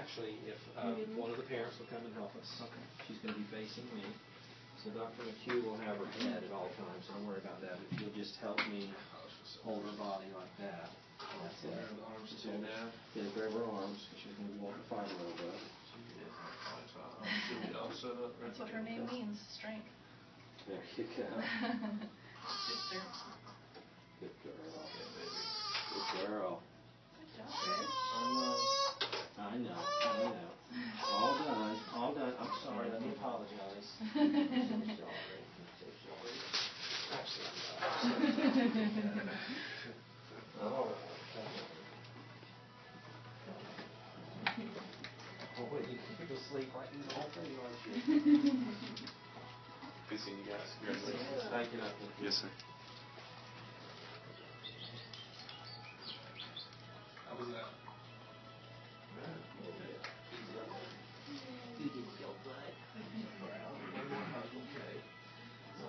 actually, if one of the parents will come and help us. Okay. She's going to be facing me. So Dr. McHugh will have her head at all times, so don't worry about that. But you'll just help me hold her body like that. That's it. The arms Just too hold now. Yeah, grab her arms, because she's going to walk the fight a little bit. That's what her name means, strength. There you go. Sister. Good girl. Yeah, baby. Good girl. Good job, Rich. I know. All done. I'm sorry. Let me apologize. I'm so sorry. Actually, All right. Oh, wait, you can go sleep like you all three, aren't you? Good seeing you guys. Congratulations. Thank you, Nathan. Yes, sir.